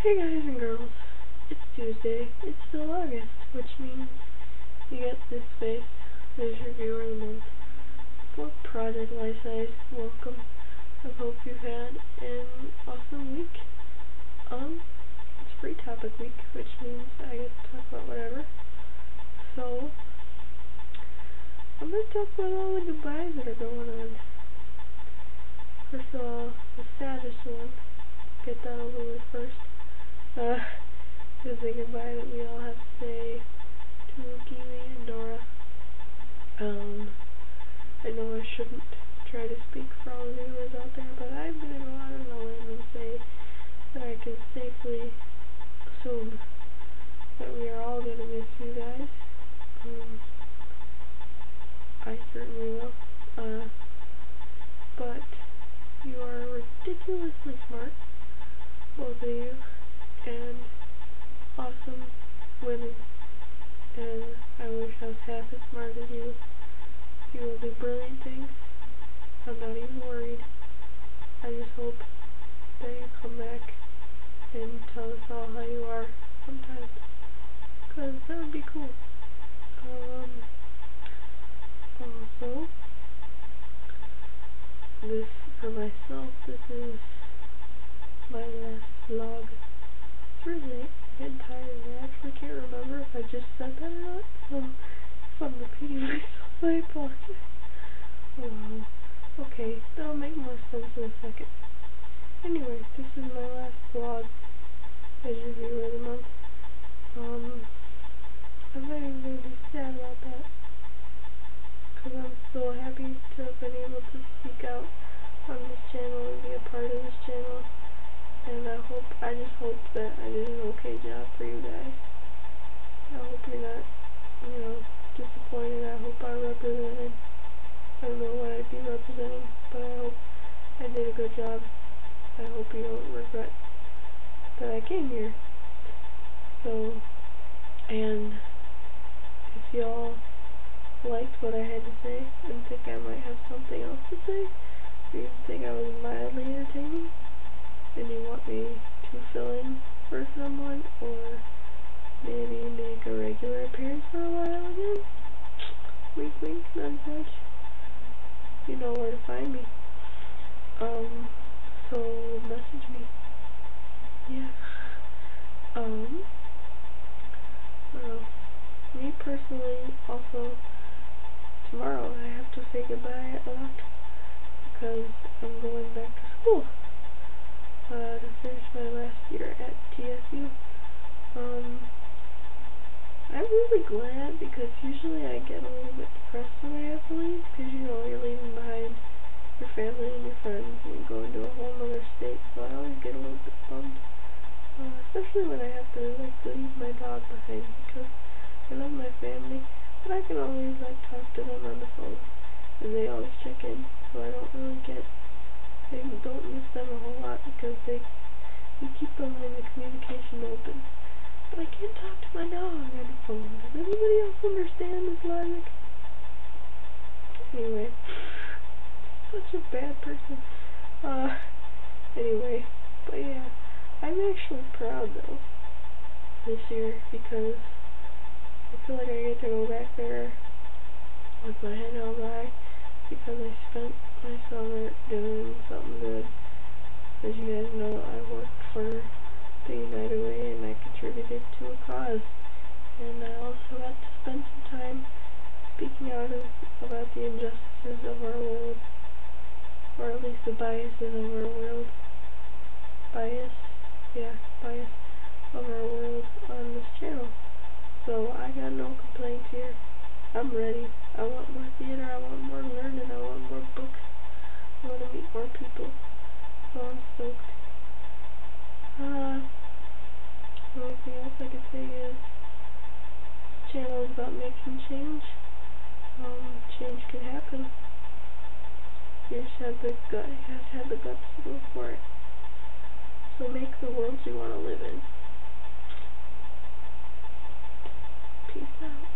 Hey guys and girls, it's Tuesday, it's still August, which means you get this face as your viewer of the month for Project Life Size. Welcome. I hope you've had an awesome week. It's free topic week, which means I get to talk about whatever. So, I'm going to talk about all the goodbyes that are going on. First of all, the saddest one, get that over with first. Is the goodbye that we all have to say to Kiwi and Dora. I know I shouldn't try to speak for all the viewers out there, but I'm going to go out on a limb and say that I can safely assume that we are all going to miss you guys. I certainly will. But you are ridiculously smart, both of you, and awesome women, and I wish I was half as smart as you. You will do brilliant things. I'm not even worried. I just hope that you come back and tell us all how you are sometime, because that would be cool. Also, this, for myself, this is my last vlog. It's really getting tired. I actually can't remember if I just said that or not, so if I'm repeating myself, I apologize. Wow. Okay, that'll make more sense in a second. Anyway, this is my last vlog as your viewer of the month. I'm not even going to be sad about that, because I'm so happy to have been able to speak out on this channel and be a part of this channel. And I just hope that I did an okay job for you guys. I hope you're not, disappointed. I hope I represented, I don't know what I'd be representing, but I hope I did a good job. I hope you don't regret that I came here. So, and if y'all liked what I had to say and think I might have something else to say, or you think I was mildly entertaining, and you want me to fill in for someone, or maybe make a regular appearance for a while again, wink wink, nudge nudge, you know where to find me. So message me. Yeah. What else? Me personally, also, tomorrow I have to say goodbye a lot, because I'm going back to school. To finish my last year at TSU. I'm really glad, because usually I get a little bit depressed when I have to leave, because you're leaving behind your family and your friends and you're going to a whole other state, so I always get a little bit bummed, especially when I have to leave my dog behind, because I love my family, but I can always talk to them on the phone, and they always check in, so I don't really don't miss them a whole lot, because we keep the line of communication open. But I can't talk to my dog on the phone. Does anybody else understand this logic? Anyway, such a bad person. Anyway, but yeah, I'm actually proud though this year, because I feel like I get to go back there with my head held high, because I spent my summer doing something good. As you guys know, I worked for the United Way and I contributed to a cause. And I also got to spend some time speaking out about the injustices of our world, or at least the biases of our world. Bias of our world on this channel. So I got no complaints here. I'm ready. I want more theater, I want more learning, I want more books, I want to meet more people. So I'm stoked. The only thing else I can say is this channel is about making change. Change can happen. You just have the guts to go for it. So make the world you want to live in. Peace out.